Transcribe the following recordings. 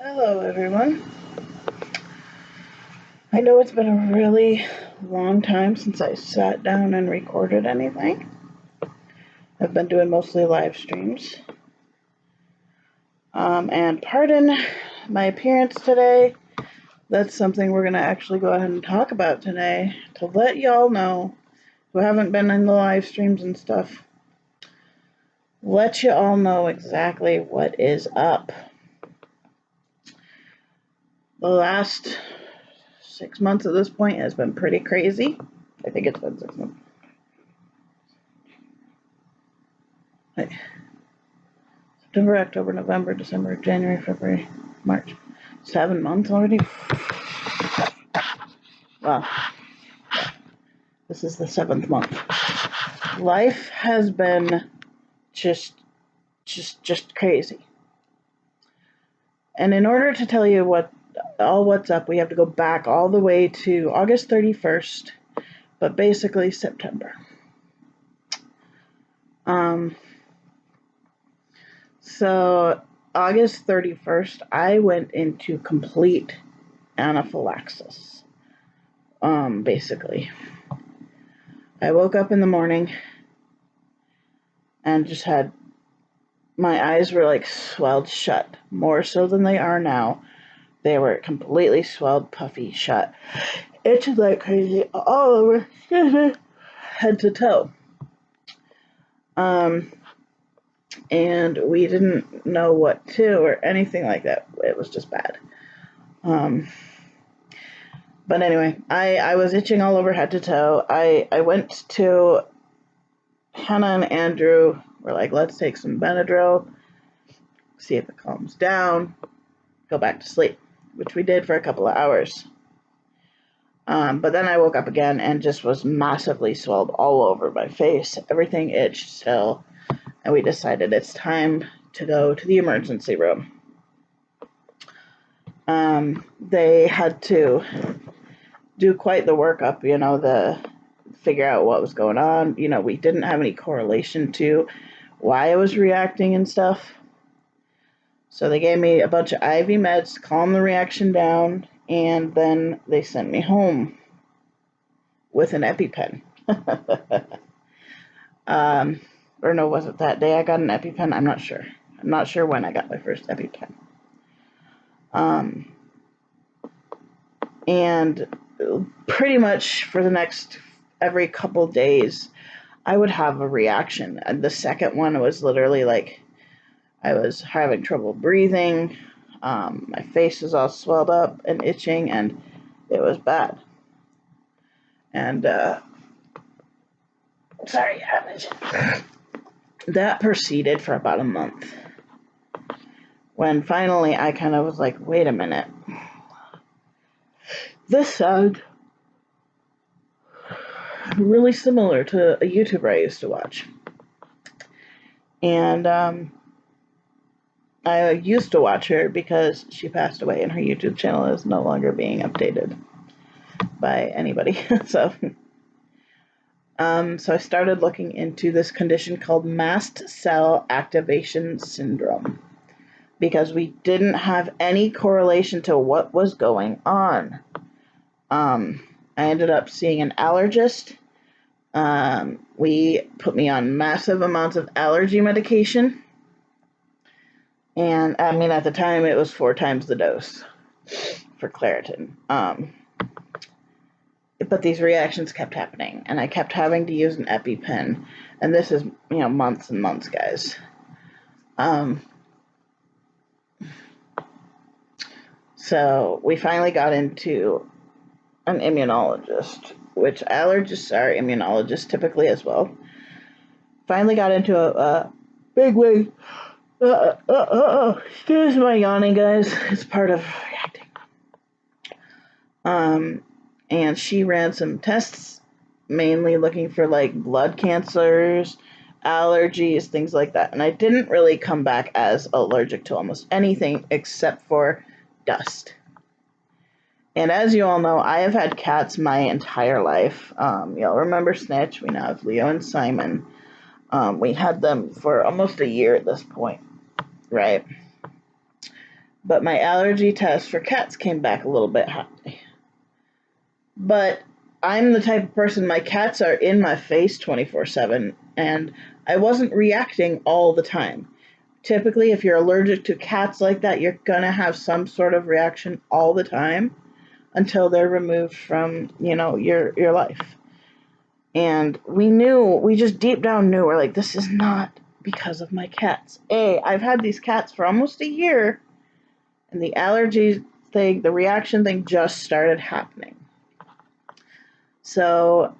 Hello, everyone. I know it's been a really long time since I sat down and recorded anything. I've been doing mostly live streams. And pardon my appearance today. That's something we're going to actually go ahead and talk about today to let y'all know who haven't been in the live streams and stuff. Let you all know exactly what is up. The last 6 months at this point has been pretty crazy. I think it's been 6 months. September, October, November, December, January, February, March. 7 months already? Wow. This is the 7th month. Life has been just crazy. And in order to tell you what's up, we have to go back all the way to August 31st, but basically September. So August 31st, I went into complete anaphylaxis. Basically. I woke up in the morning and just had, my eyes were like swelled shut, more so than they are now. They were completely swelled, puffy, shut. Itching like crazy all over, head to toe. And we didn't know what to or anything like that. It was just bad. But anyway, I was itching all over head to toe. I went to Hannah and Andrew. We're like, let's take some Benadryl, see if it calms down, go back to sleep, which we did for a couple of hours. But then I woke up again and just was massively swelled all over my face. Everything itched still. And we decided it's time to go to the emergency room. They had to do quite the workup, figure out what was going on. We didn't have any correlation to why I was reacting and stuff. So they gave me a bunch of IV meds to calm the reaction down, and then they sent me home with an EpiPen. Or no, was it that day I got an EpiPen? I'm not sure. I'm not sure when I got my first EpiPen. And pretty much for the next every couple days, I would have a reaction. And the second one was literally like I was having trouble breathing. My face was all swelled up and itching, and it was bad. And that proceeded for about a month. When finally I kind of was like, wait a minute. This sounds really similar to a YouTuber I used to watch. And I used to watch her because she passed away and her YouTube channel is no longer being updated by anybody. So I started looking into this condition called mast cell activation syndrome because we didn't have any correlation to what was going on. I ended up seeing an allergist. We put me on massive amounts of allergy medication. And I mean, at the time, it was 4 times the dose for Claritin. But these reactions kept happening, and I kept having to use an EpiPen. And this is, months and months, guys. So we finally got into an immunologist, which allergists are immunologists typically as well. Finally got into a big wig. Excuse my yawning, guys. It's part of reacting. And she ran some tests, mainly looking for like blood cancers, allergies, things like that. And I didn't really come back as allergic to almost anything except for dust. And as you all know, I have had cats my entire life. Y'all remember Snitch? We now have Leo and Simon. We had them for almost a year at this point, right? but my allergy test for cats came back a little bit high. But I'm the type of person, my cats are in my face 24/7, and I wasn't reacting all the time. Typically, if you're allergic to cats like that, you're going to have some sort of reaction all the time until they're removed from, your life. And we just deep down knew, we're like, this is not because of my cats. I've had these cats for almost a year, and the allergy thing, the reaction thing just started happening. So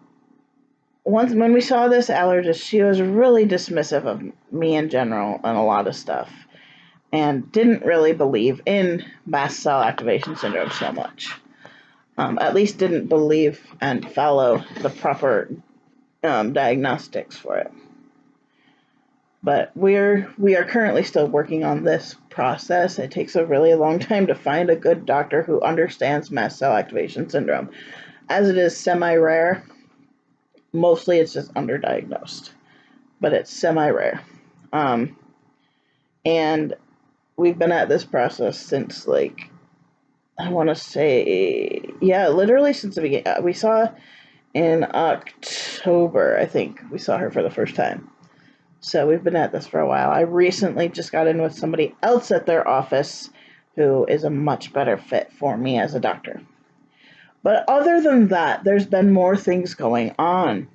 when we saw this allergist, she was really dismissive of me in general and a lot of stuff, and didn't really believe in mast cell activation syndrome so much. At least didn't believe and follow the proper diagnostics for it. But we are currently still working on this process. It takes a really long time to find a good doctor who understands mast cell activation syndrome. As it is semi-rare, mostly it's just underdiagnosed, but it's semi-rare. And we've been at this process since, I want to say, literally since the beginning. We saw in October, I think, we saw her for the first time. So we've been at this for a while. I recently just got in with somebody else at their office who is a much better fit for me as a doctor. But other than that, there's been more things going on.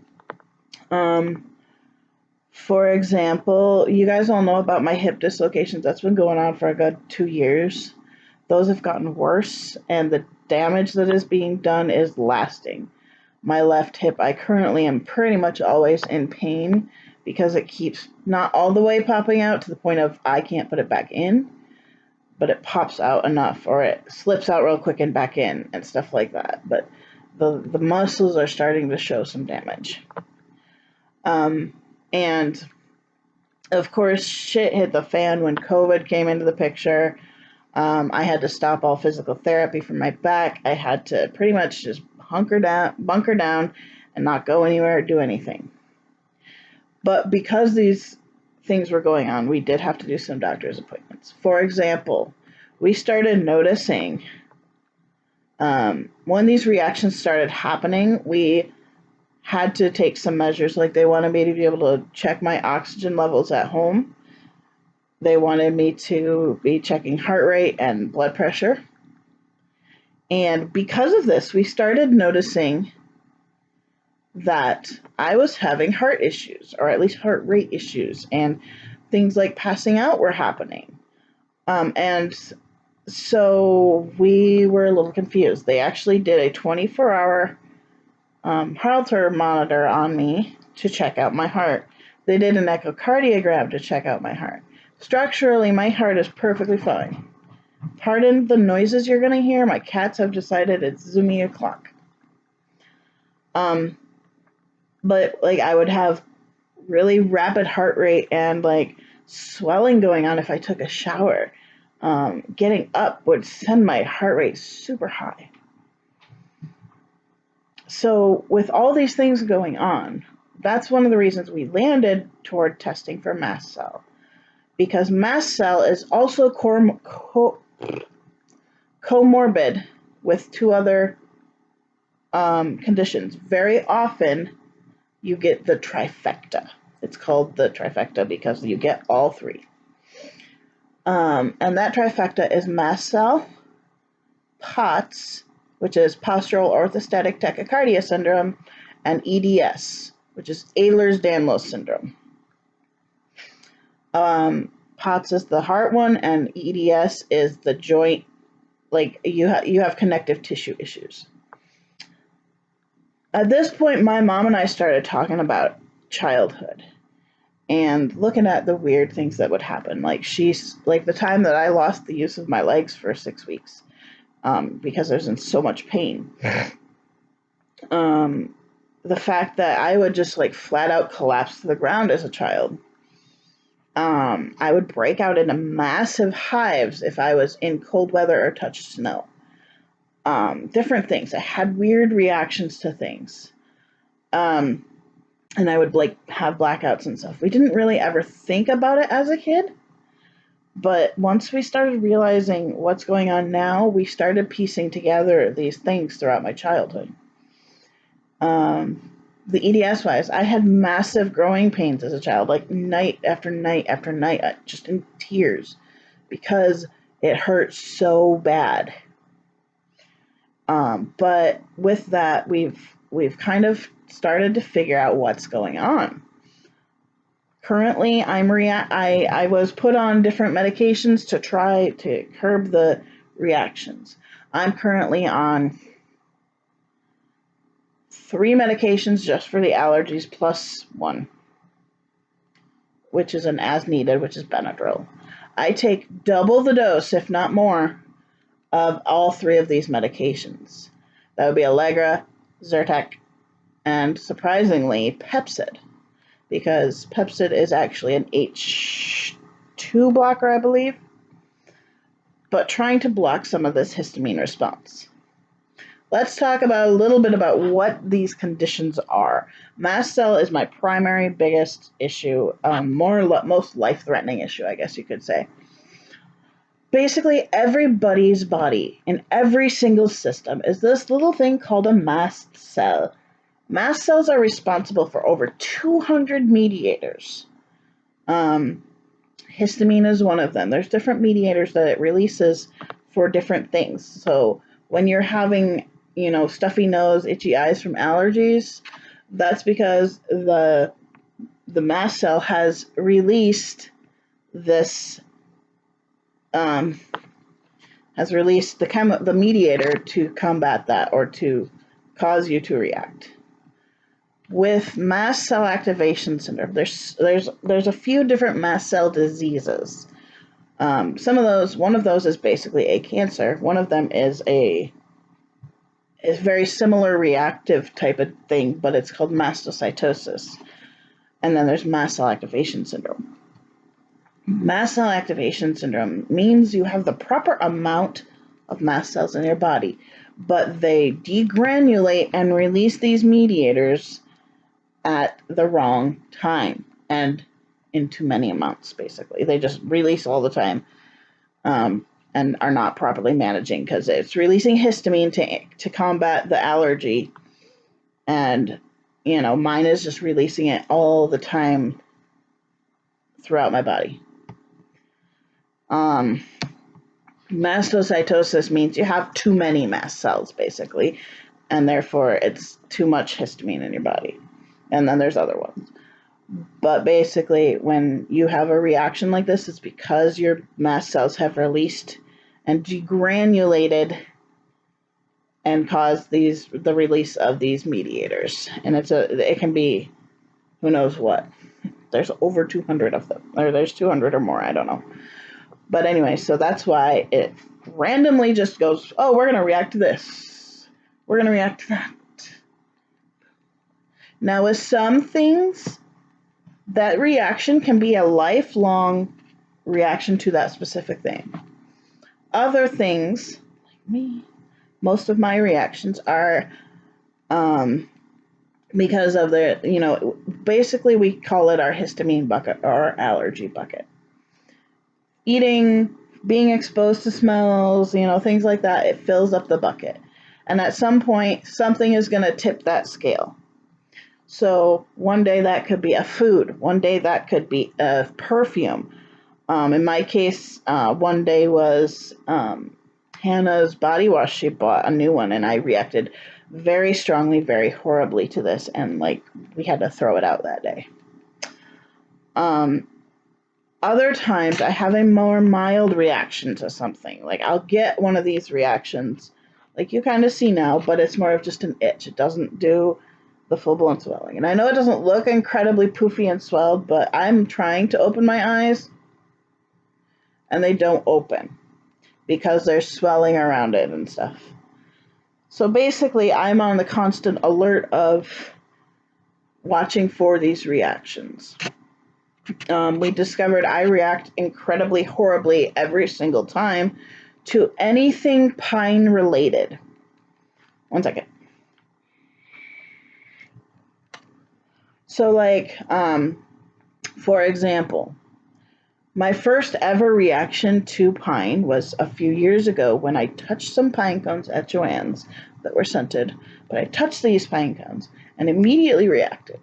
For example, you guys all know about my hip dislocations. That's been going on for a good 2 years. Those have gotten worse, and the damage that is being done is lasting. My left hip, I currently am pretty much always in pain because it keeps not all the way popping out to the point of I can't put it back in, but it pops out enough, or it slips out real quick and back in and stuff like that. But the muscles are starting to show some damage. And of course, shit hit the fan when COVID came into the picture. I had to stop all physical therapy for my back. I had to pretty much just bunker down, and not go anywhere or do anything. But because these things were going on, we did have to do some doctor's appointments. For example, we started noticing when these reactions started happening, we had to take some measures. Like, they wanted me to be able to check my oxygen levels at home. They wanted me to be checking heart rate and blood pressure. And because of this, we started noticing that I was having heart issues, or at least heart rate issues, and things like passing out were happening. And so we were a little confused. They actually did a 24-hour Holter monitor on me to check out my heart. They did an echocardiogram to check out my heart. Structurally, my heart is perfectly fine. Pardon the noises you're going to hear. My cats have decided it's zoomy o'clock. But I would have really rapid heart rate and swelling going on if I took a shower. Getting up would send my heart rate super high. So with all these things going on, that's one of the reasons we landed toward testing for mast cell. Because mast cell is also comorbid with 2 other conditions. Very often, you get the trifecta. It's called the trifecta because you get all 3. And that trifecta is mast cell, POTS, which is postural orthostatic tachycardia syndrome, and EDS, which is Ehlers-Danlos syndrome. POTS is the heart one, and EDS is the joint. You have connective tissue issues. At this point, my mom and I started talking about childhood and looking at the weird things that would happen. The time that I lost the use of my legs for 6 weeks because I was in so much pain. The fact that I would just flat out collapse to the ground as a child. I would break out into massive hives if I was in cold weather or touched snow. Different things. I had weird reactions to things. And I would have blackouts and stuff. We didn't really ever think about it as a kid, But once we started realizing what's going on now, we started piecing together these things throughout my childhood. The EDS wise, I had massive growing pains as a child, like night after night after night, just in tears because it hurt so bad. But with that, we've kind of started to figure out what's going on. Currently, I was put on different medications to try to curb the reactions. I'm currently on 3 medications just for the allergies plus one, which is an as needed, which is Benadryl. I take double the dose, if not more, of all 3 of these medications. That would be Allegra, Zyrtec, and surprisingly, Pepcid, because Pepcid is actually an H2 blocker, I believe, but trying to block some of this histamine response. Let's talk about a little bit about what these conditions are. Mast cell is my primary biggest issue, most life-threatening issue, I guess you could say. Basically, everybody's body in every single system is this little thing called a mast cell. Mast cells are responsible for over 200 mediators. Histamine is one of them. There's different mediators that it releases for different things. So when you're having, stuffy nose, itchy eyes from allergies, that's because the mast cell has released this the mediator to combat that or to cause you to react. With mast cell activation syndrome, there's a few different mast cell diseases. One of those is basically a cancer. One of them is very similar reactive type of thing, but it's called mastocytosis. And then there's mast cell activation syndrome. Mast cell activation syndrome means you have the proper amount of mast cells in your body, but they degranulate and release these mediators at the wrong time and in too many amounts, basically. They just release all the time and are not properly managing because it's releasing histamine to combat the allergy. And, mine is just releasing it all the time throughout my body. Mastocytosis means you have too many mast cells, basically, and therefore it's too much histamine in your body. And then there's other ones. But basically, when you have a reaction like this, it's because your mast cells have released and degranulated and caused the release of these mediators. And it can be who knows what. There's over 200 of them, or there's 200 or more, I don't know. But anyway, so that's why it randomly just goes, oh, we're going to react to this. We're going to react to that. Now, with some things, that reaction can be a lifelong reaction to that specific thing. Other things, like me, most of my reactions are because of basically we call it our histamine bucket or our allergy bucket. Eating, being exposed to smells, things like that, it fills up the bucket. And at some point, something is going to tip that scale. So one day that could be a food. One day that could be a perfume. In my case, one day was Hannah's body wash. She bought a new one, and I reacted very strongly, very horribly to this, and we had to throw it out that day. Other times I have a more mild reaction to something. I'll get one of these reactions, like you kind of see now, but it's more of just an itch. It doesn't do the full-blown swelling. And I know it doesn't look incredibly poofy and swelled, but I'm trying to open my eyes, and they don't open because there's swelling around it and stuff. So basically, I'm on the constant alert of watching for these reactions. We discovered I react incredibly horribly every single time to anything pine related. One second. So for example, My first ever reaction to pine was a few years ago when I touched some pine cones at Joann's that were scented, but I touched these pine cones and immediately reacted.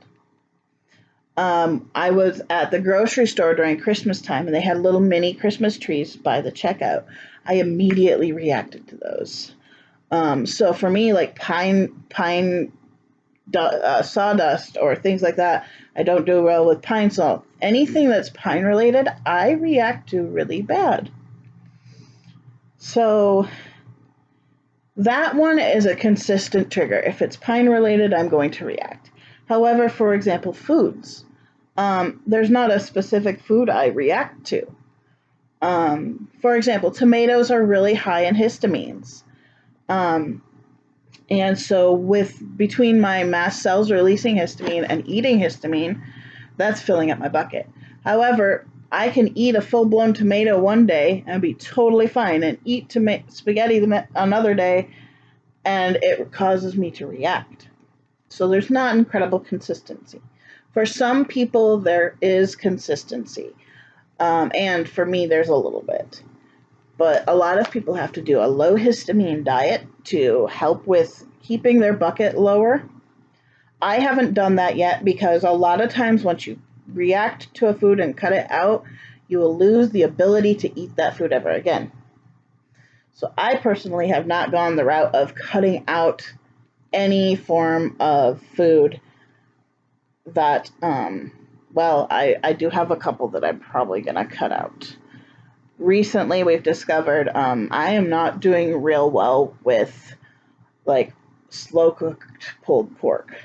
I was at the grocery store during Christmas time and they had little mini Christmas trees by the checkout. I immediately reacted to those. So for me, like pine sawdust or things like that, I don't do well with pine salt. Anything that's pine related, I react to really bad. So that one is a consistent trigger. If it's pine related, I'm going to react. However, for example, foods. There's not a specific food I react to. For example, tomatoes are really high in histamines. And so between my mast cells releasing histamine and eating histamine, that's filling up my bucket. However, I can eat a full-blown tomato one day and be totally fine, and eat spaghetti another day, and it causes me to react. So there's not incredible consistency. For some people, there is consistency. And for me, there's a little bit. But a lot of people have to do a low histamine diet to help with keeping their bucket lower. I haven't done that yet because a lot of times once you react to a food and cut it out, you will lose the ability to eat that food ever again. So I personally have not gone the route of cutting out any form of food that, I do have a couple that I'm probably going to cut out. Recently, we've discovered I am not doing real well with, like, slow-cooked pulled pork.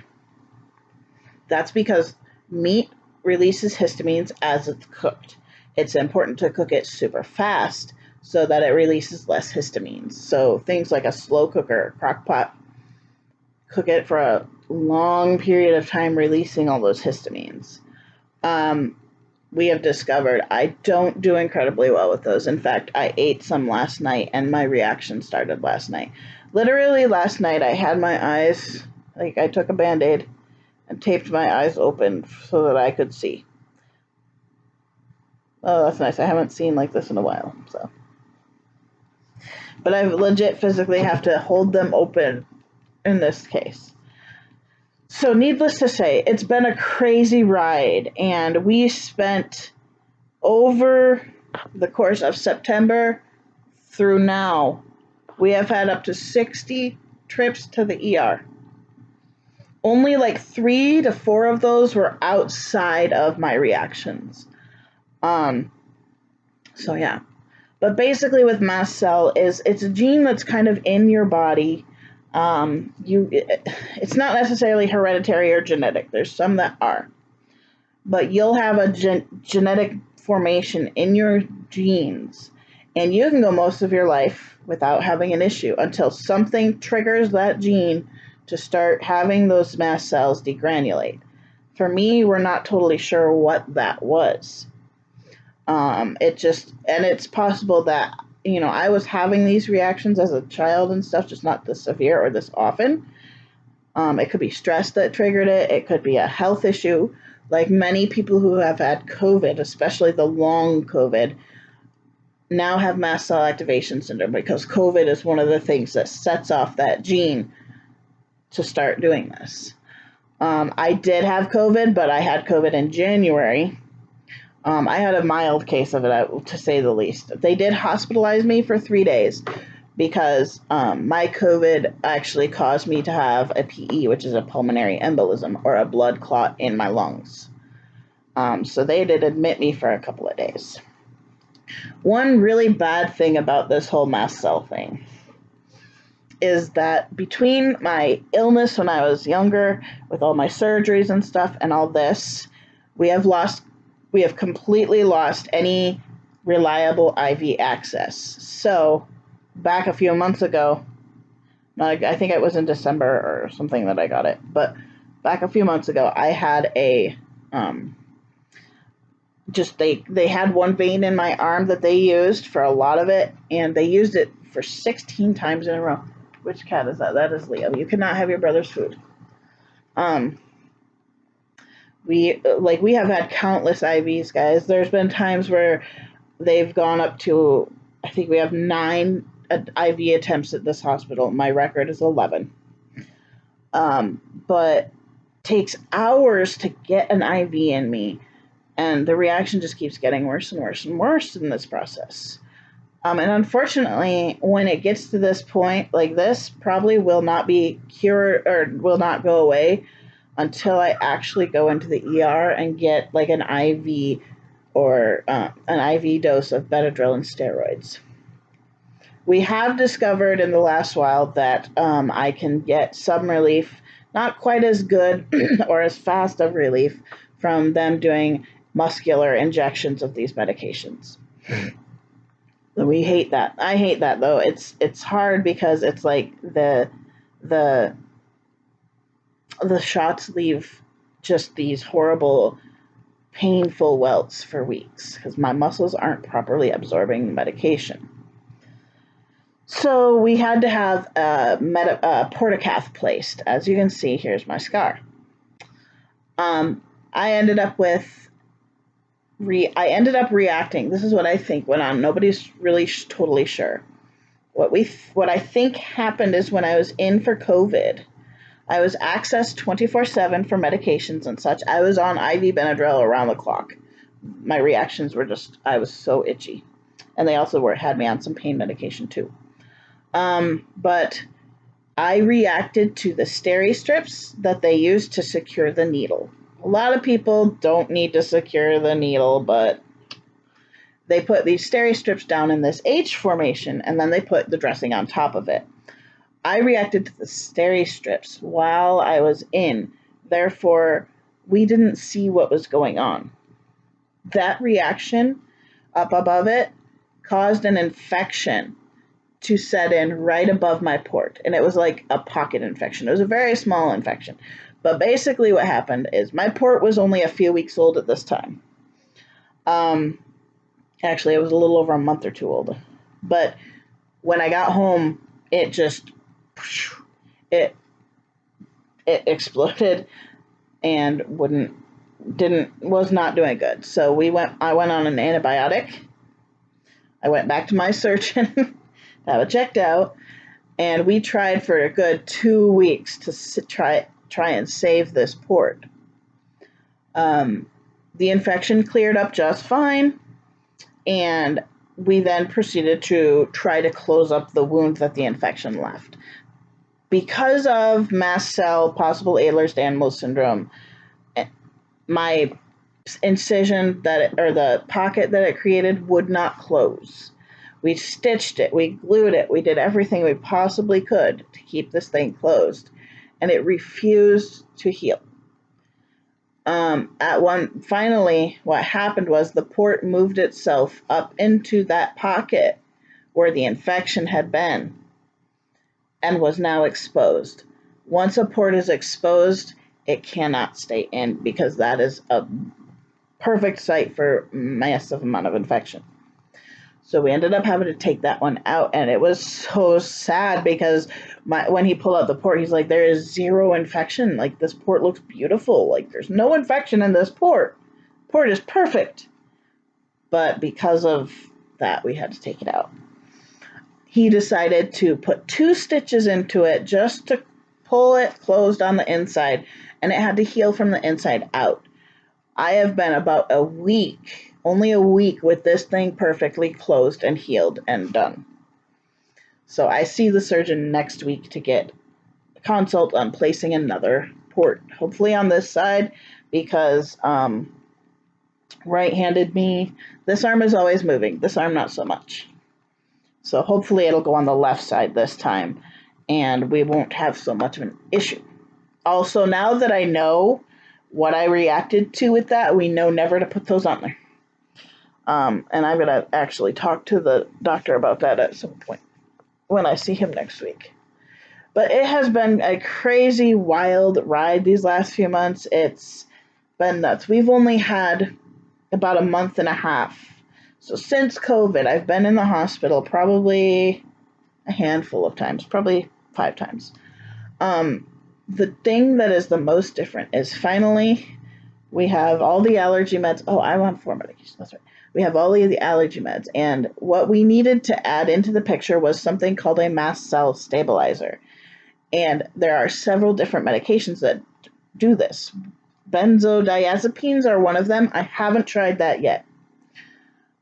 That's because meat releases histamines as it's cooked. It's important to cook it super fast so that it releases less histamines. So things like a slow cooker, crock pot, cook it for a long period of time, releasing all those histamines. We have discovered I don't do incredibly well with those. In fact, I ate some last night and my reaction started last night. Literally last night I had my eyes, like I took a Band-Aid and taped my eyes open so that I could see. Oh, that's nice. I haven't seen like this in a while, so. But I legit physically have to hold them open in this case. So needless to say, it's been a crazy ride, and we spent over the course of September through now, we have had up to 60 trips to the ER. Only like 3 to 4 of those were outside of my reactions. So yeah. But basically with mast cell it's a gene that's kind of in your body. It's not necessarily hereditary or genetic. There's some that are. But you'll have a genetic formation in your genes, and you can go most of your life without having an issue until something triggers that gene to start having those mast cells degranulate. For me, we're not totally sure what that was. It's possible that, I was having these reactions as a child and stuff, just not this severe or this often. It could be stress that triggered it. It could be a health issue. Like many people who have had COVID, especially the long COVID, now have mast cell activation syndrome because COVID is one of the things that sets off that gene to start doing this. I did have COVID, but I had COVID in January. I had a mild case of it, to say the least. They did hospitalize me for 3 days because my COVID actually caused me to have a PE, which is a pulmonary embolism, or a blood clot in my lungs. So they did admit me for a couple of days. One really bad thing about this whole mast cell thing is that between my illness when I was younger, with all my surgeries and stuff and all this, we have completely lost any reliable IV access. So back a few months ago, I think it was in December or something that I got it, but back a few months ago, I had they had one vein in my arm that they used for a lot of it, and they used it for 16 times in a row. Which cat is that? That is Leo. You cannot have your brother's food. We have had countless IVs, guys. There's been times where they've gone up to, I think we have 9 IV attempts at this hospital. My record is 11. But takes hours to get an IV in me, and the reaction just keeps getting worse and worse and worse in this process. And unfortunately, when it gets to this point, like this, probably will not be cured or will not go away until I actually go into the ER and get like an IV or an IV dose of Benadryl and steroids. We have discovered in the last while that I can get some relief, not quite as good or as fast of relief from them doing muscular injections of these medications. We hate that. I hate that though. It's hard because it's like the shots leave just these horrible, painful welts for weeks because my muscles aren't properly absorbing the medication. So we had to have a portacath placed. As you can see, here's my scar. I ended up reacting. This is what I think went on. Nobody's really totally sure. What I think happened is when I was in for COVID, I was accessed 24/7 for medications and such. I was on IV Benadryl around the clock. My reactions were just, I was so itchy. And they also had me on some pain medication too. But I reacted to the steri strips that they use to secure the needle. A lot of people don't need to secure the needle, but they put these steri strips down in this H formation, and then they put the dressing on top of it. I reacted to the steri strips while I was in. Therefore, we didn't see what was going on. That reaction up above it caused an infection to set in right above my port, and it was like a pocket infection. It was a very small infection. But basically what happened is my port was only a few weeks old at this time. Actually, it was a little over a month or two old. But when I got home, it just, it exploded and was not doing good. So I went on an antibiotic. I went back to my surgeon to have it checked out, and we tried for a good 2 weeks to try and save this port. The infection cleared up just fine, and we then proceeded to try to close up the wound that the infection left. Because of mast cell, possible Ehlers-Danlos syndrome, my incision or the pocket that it created would not close. We stitched it, we glued it, we did everything we possibly could to keep this thing closed, and it refused to heal. Finally, what happened was the port moved itself up into that pocket where the infection had been and was now exposed. Once a port is exposed, it cannot stay in because that is a perfect site for massive amount of infection. So we ended up having to take that one out, and it was so sad because when he pulled out the port, he's like, there is zero infection. Like, this port looks beautiful. Like, there's no infection in this port. Port is perfect. But because of that, we had to take it out. He decided to put 2 stitches into it just to pull it closed on the inside, and it had to heal from the inside out. I have been about only a week with this thing perfectly closed and healed and done. So I see the surgeon next week to get a consult on placing another port, hopefully on this side, because right-handed me, this arm is always moving, this arm not so much. So hopefully it'll go on the left side this time, and we won't have so much of an issue. Also, now that I know what I reacted to with that, we know never to put those on there. And I'm going to actually talk to the doctor about that at some point when I see him next week. But it has been a crazy, wild ride these last few months. It's been nuts. We've only had about a month and a half. So since COVID, I've been in the hospital probably a handful of times, probably 5 times. The thing that is the most different is finally We have all the allergy meds. Oh, I'm on 4 medications. That's right. We have all of the allergy meds. And what we needed to add into the picture was something called a mast cell stabilizer. And there are several different medications that do this. Benzodiazepines are one of them. I haven't tried that yet.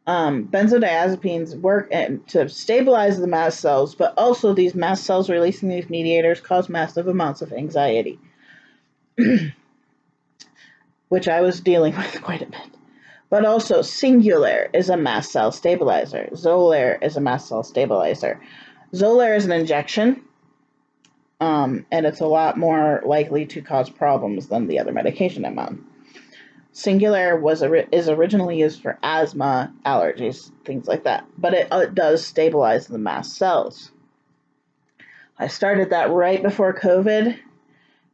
Benzodiazepines work to stabilize the mast cells, but also these mast cells releasing these mediators cause massive amounts of anxiety, which I was dealing with quite a bit. But also, Singulair is a mast cell stabilizer. Xolair is a mast cell stabilizer. Xolair is an injection, and it's a lot more likely to cause problems than the other medication I'm on. Singulair is originally used for asthma, allergies, things like that, but it does stabilize the mast cells. I started that right before COVID,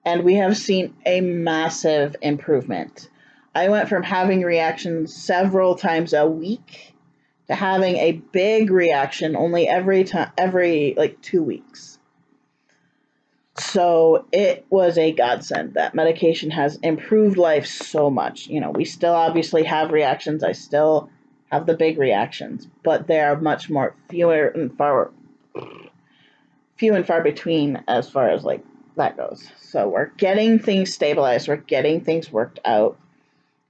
and we have seen a massive improvement. I went from having reactions several times a week to having a big reaction only every like 2 weeks. So it was a godsend. That medication has improved life so much. We still obviously have reactions. I still have the big reactions, but they are much more few and far between as far as like that goes. So we're getting things stabilized. We're getting things worked out.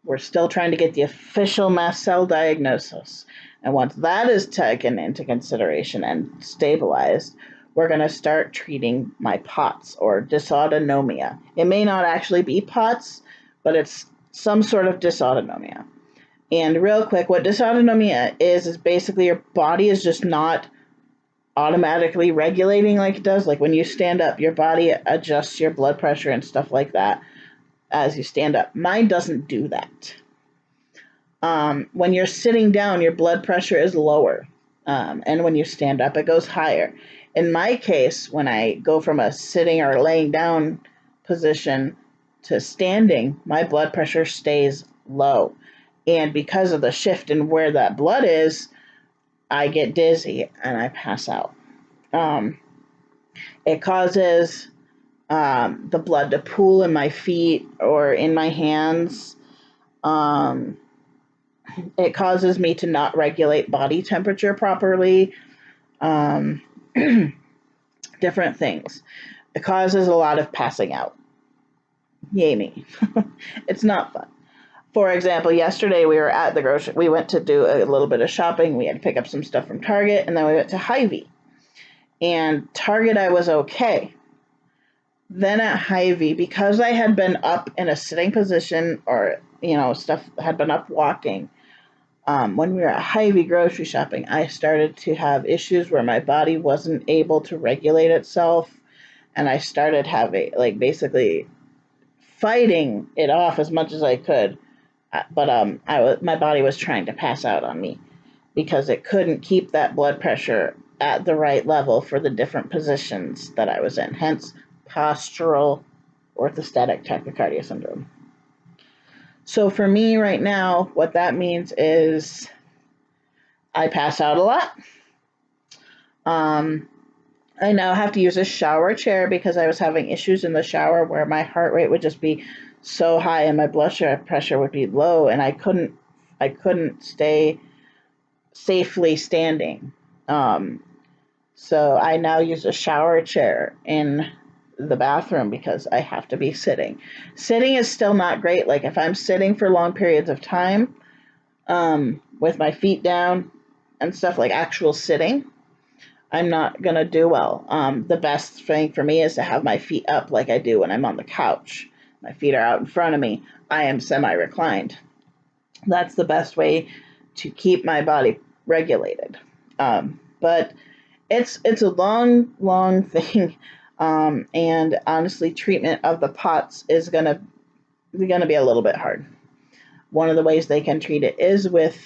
We're still trying to get the official mast cell diagnosis. And once that is taken into consideration and stabilized, we're going to start treating my POTS or dysautonomia. It may not actually be POTS, but it's some sort of dysautonomia. And real quick, what dysautonomia is basically your body is just not automatically regulating like it does. Like when you stand up, your body adjusts your blood pressure and stuff like that as you stand up. Mine doesn't do that. When you're sitting down, your blood pressure is lower. And when you stand up, it goes higher. In my case, when I go from a sitting or laying down position to standing, my blood pressure stays low. And because of the shift in where that blood is, I get dizzy and I pass out. It causes the blood to pool in my feet or in my hands. It causes me to not regulate body temperature properly. Different things. It causes a lot of passing out. Yay me. It's not fun. For example, yesterday we were at the grocery. We went to do a little bit of shopping. We had to pick up some stuff from Target, and then we went to Hy-Vee. And Target, I was okay. Then at Hy-Vee, because I had been up in a sitting position or, stuff had been up walking, when we were at Hy-Vee grocery shopping, I started to have issues where my body wasn't able to regulate itself, and I started having, basically fighting it off as much as I could, but my body was trying to pass out on me because it couldn't keep that blood pressure at the right level for the different positions that I was in, hence postural orthostatic tachycardia syndrome. So for me right now, what that means is I pass out a lot. I now have to use a shower chair because I was having issues in the shower where my heart rate would just be so high and my blood pressure would be low, and I couldn't stay safely standing. So I now use a shower chair in the bathroom because I have to be sitting. Sitting is still not great. Like if I'm sitting for long periods of time, with my feet down and stuff, like actual sitting, I'm not going to do well. The best thing for me is to have my feet up like I do when I'm on the couch. My feet are out in front of me. I am semi-reclined. That's the best way to keep my body regulated. But it's a long thing. And honestly, treatment of the POTS is going to be a little bit hard. One of the ways they can treat it is with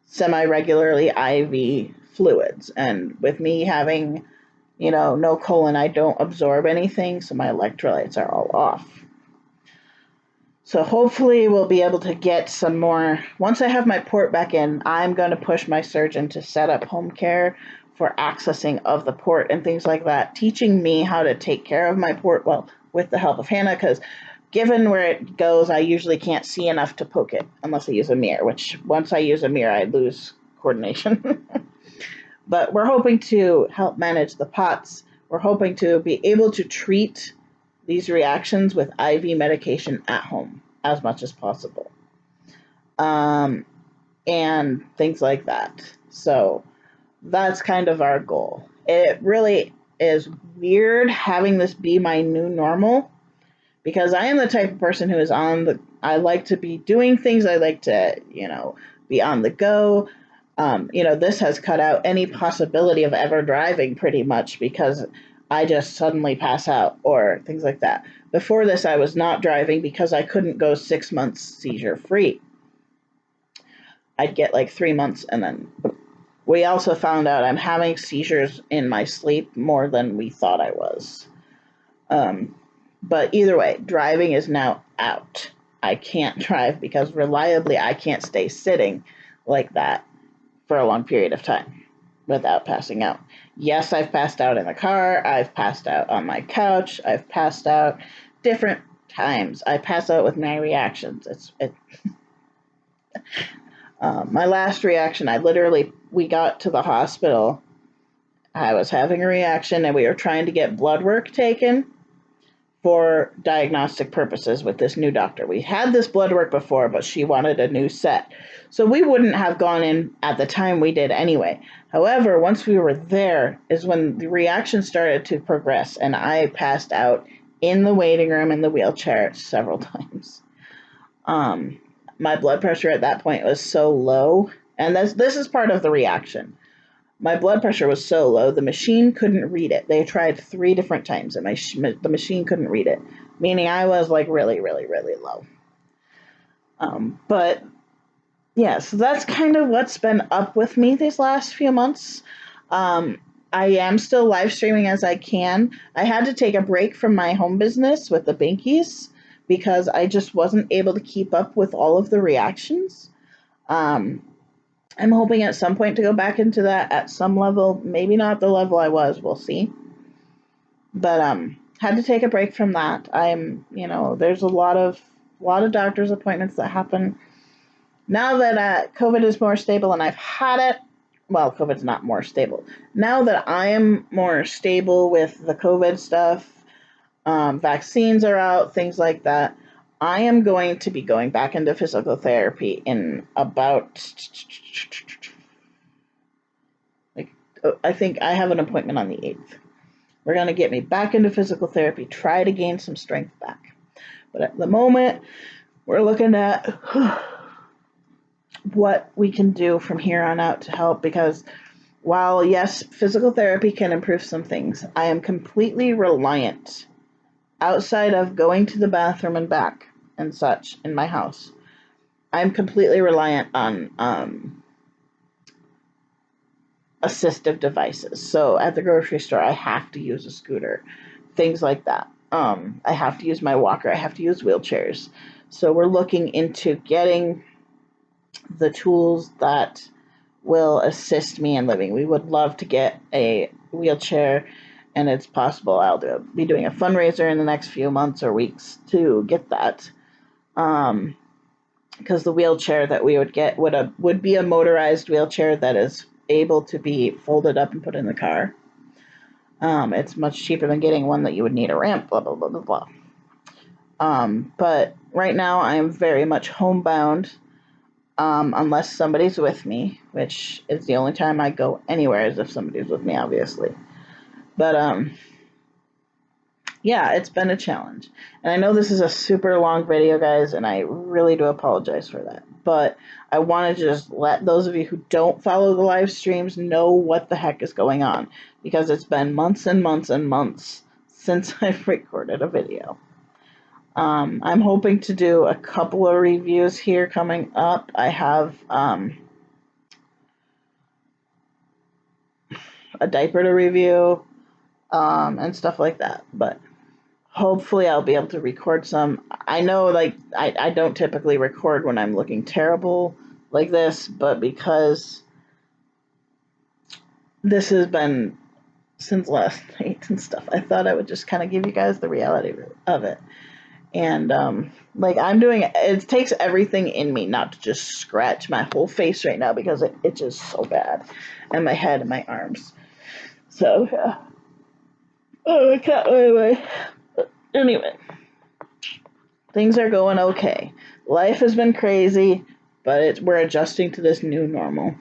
semi-regularly IV fluids. And with me having, no colon, I don't absorb anything, so my electrolytes are all off. So hopefully we'll be able to get some more. Once I have my port back in, I'm going to push my surgeon to set up home care for accessing of the port and things like that, teaching me how to take care of my port, well, with the help of Hannah, because given where it goes, I usually can't see enough to poke it unless I use a mirror, which once I use a mirror, I lose coordination. But we're hoping to help manage the POTS. We're hoping to be able to treat these reactions with IV medication at home as much as possible. And things like that. So that's kind of our goal. It really is weird having this be my new normal, because I am the type of person who is I like to be doing things. I like to, be on the go. This has cut out any possibility of ever driving pretty much, because I just suddenly pass out or things like that. Before this, I was not driving because I couldn't go 6 months seizure free. I'd get like 3 months, and then we also found out I'm having seizures in my sleep more than we thought I was. But either way, driving is now out. I can't drive because reliably I can't stay sitting like that for a long period of time without passing out. Yes, I've passed out in the car. I've passed out on my couch. I've passed out different times. I pass out with my reactions. My last reaction, we got to the hospital. I was having a reaction and we were trying to get blood work taken for diagnostic purposes with this new doctor. We had this blood work before, but she wanted a new set. So we wouldn't have gone in at the time we did anyway. However, once we were there is when the reaction started to progress, and I passed out in the waiting room in the wheelchair several times. My blood pressure at that point was so low, and this is part of the reaction. My blood pressure was so low, the machine couldn't read it. They tried 3 different times, and the machine couldn't read it, meaning I was like really, really, really low. But yeah, so that's kind of what's been up with me these last few months. I am still live streaming as I can. I had to take a break from my home business with the Binkies because I just wasn't able to keep up with all of the reactions. I'm hoping at some point to go back into that at some level, maybe not the level I was, we'll see. But had to take a break from that. There's a lot of doctor's appointments that happen. Now that COVID is more stable and I've had it, well, COVID's not more stable. Now that I am more stable with the COVID stuff, vaccines are out, things like that, I am going to be going back into physical therapy in about, I think I have an appointment on the 8th. We're going to get me back into physical therapy, try to gain some strength back. But at the moment, we're looking at what we can do from here on out to help, because while, yes, physical therapy can improve some things, I am completely reliant, outside of going to the bathroom and back and such in my house, I'm completely reliant on assistive devices. So at the grocery store, I have to use a scooter, things like that. I have to use my walker. I have to use wheelchairs. So we're looking into getting the tools that will assist me in living. We would love to get a wheelchair, and it's possible I'll be doing a fundraiser in the next few months or weeks to get that. Because the wheelchair that we would get would be a motorized wheelchair that is able to be folded up and put in the car. It's much cheaper than getting one that you would need a ramp, blah, blah, blah, blah, blah. But right now I am very much homebound, unless somebody's with me, which is the only time I go anywhere is if somebody's with me, obviously. But, yeah, it's been a challenge. And I know this is a super long video, guys, and I really do apologize for that. But I want to just let those of you who don't follow the live streams know what the heck is going on, because it's been months and months and months since I've recorded a video. I'm hoping to do a couple of reviews here coming up. I have a diaper to review and stuff like that, but hopefully I'll be able to record some. I know, like, I don't typically record when I'm looking terrible like this, but because this has been since last night and stuff, I thought I would just kind of give you guys the reality of it. And like I'm doing it takes everything in me not to just scratch my whole face right now because it itches so bad, and my head and my arms. So yeah. Oh, I can't wait. Anyway, things are going okay. Life has been crazy, but we're adjusting to this new normal,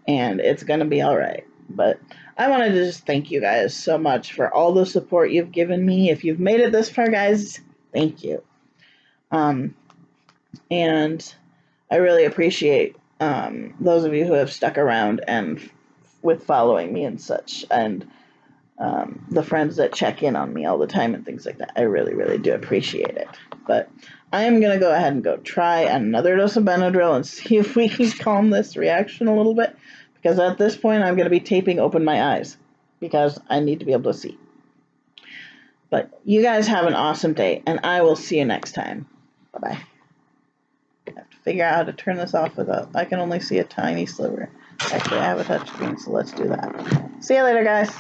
and it's gonna be all right. But I wanted to just thank you guys so much for all the support you've given me. If you've made it this far, guys, thank you. And I really appreciate those of you who have stuck around and with following me and such, and the friends that check in on me all the time and things like that. I really, really do appreciate it. But I am going to go ahead and go try another dose of Benadryl and see if we can calm this reaction a little bit. Because at this point, I'm going to be taping open my eyes because I need to be able to see. But you guys have an awesome day, and I will see you next time. Bye-bye. I have to figure out how to turn this off without, I can only see a tiny sliver. Actually, I have a touch screen, so let's do that. See you later, guys.